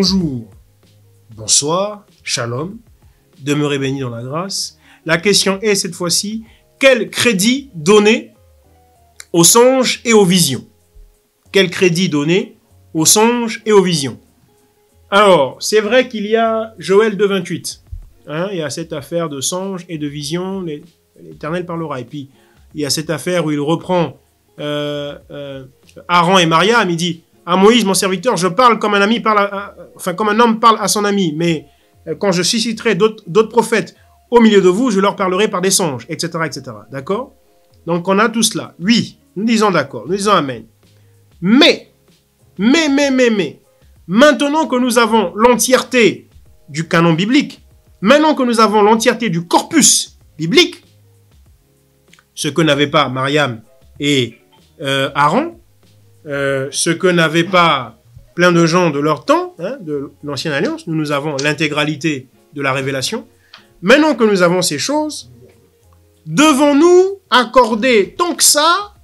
bonjour, bonsoir, shalom, demeurez bénis dans la grâce. La question est cette fois-ci, quel crédit donner aux songes et aux visions? Quel crédit donner aux songes et aux visions? Alors, c'est vrai qu'il y a Joël 2,28. Il y a cette affaire de songes et de visions, l'Éternel parlera. Et puis, il y a cette affaire où il reprend Aaron et Mariam, il dit à Moïse, mon serviteur, je parle comme un ami parle, comme un homme parle à son ami, mais quand je susciterai d'autres prophètes au milieu de vous, je leur parlerai par des songes, etc., etc. D'accord? Donc on a tout cela. Oui, nous disons d'accord, nous disons amen. Mais, maintenant que nous avons l'entièreté du canon biblique, maintenant que nous avons l'entièreté du corpus biblique, ce que n'avaient pas Mariam et Aaron, ce que n'avaient pas plein de gens de leur temps, de l'Ancienne Alliance, nous avons l'intégralité de la révélation. Maintenant que nous avons ces choses, devons-nous accorder tant que ça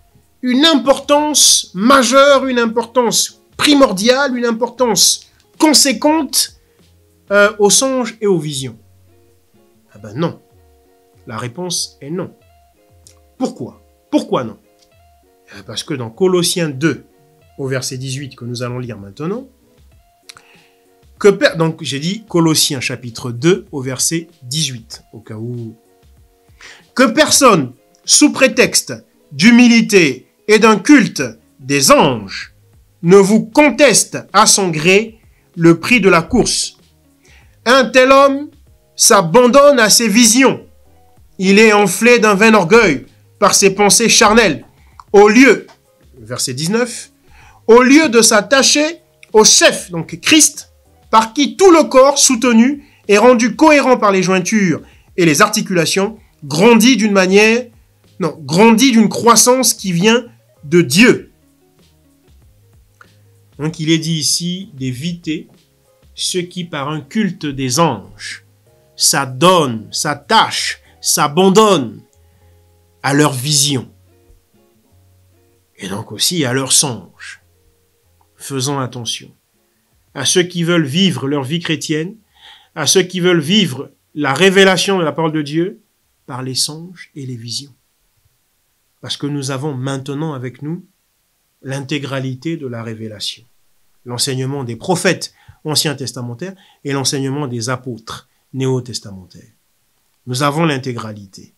une importance majeure, une importance primordiale, une importance conséquente aux songes et aux visions? Ah ben non. La réponse est non. Pourquoi? Pourquoi non? Parce que dans Colossiens 2, au verset 18 que nous allons lire maintenant, donc j'ai dit Colossiens chapitre 2 au verset 18, au cas où. Que personne, sous prétexte d'humilité et d'un culte des anges, ne vous conteste à son gré le prix de la course. Un tel homme s'abandonne à ses visions. Il est enflé d'un vain orgueil par ses pensées charnelles. Au lieu, verset 19, au lieu de s'attacher au chef, donc Christ, par qui tout le corps soutenu est rendu cohérent par les jointures et les articulations, grandit d'une croissance qui vient de Dieu. Donc il est dit ici d'éviter ceux qui par un culte des anges s'adonnent, s'attachent, s'abandonnent à leur vision. Et donc aussi à leurs songes. Faisons attention. À ceux qui veulent vivre leur vie chrétienne, à ceux qui veulent vivre la révélation de la parole de Dieu par les songes et les visions. Parce que nous avons maintenant avec nous l'intégralité de la révélation. L'enseignement des prophètes anciens testamentaires et l'enseignement des apôtres néo-testamentaires. Nous avons l'intégralité.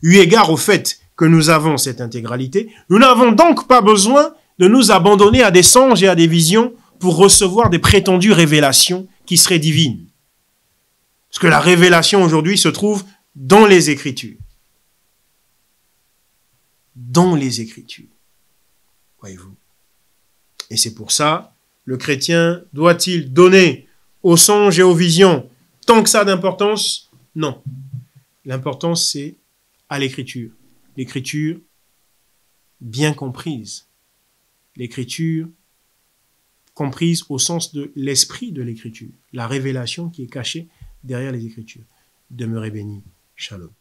Eu égard au fait que nous avons cette intégralité, nous n'avons donc pas besoin de nous abandonner à des songes et à des visions pour recevoir des prétendues révélations qui seraient divines. Parce que la révélation aujourd'hui se trouve dans les Écritures. Dans les Écritures. Voyez-vous. Et c'est pour ça, le chrétien doit-il donner aux songes et aux visions tant que ça d'importance? Non. L'importance, c'est à l'Écriture. L'Écriture bien comprise. L'Écriture comprise au sens de l'esprit de l'Écriture. La révélation qui est cachée derrière les Écritures. Demeurez bénis. Shalom.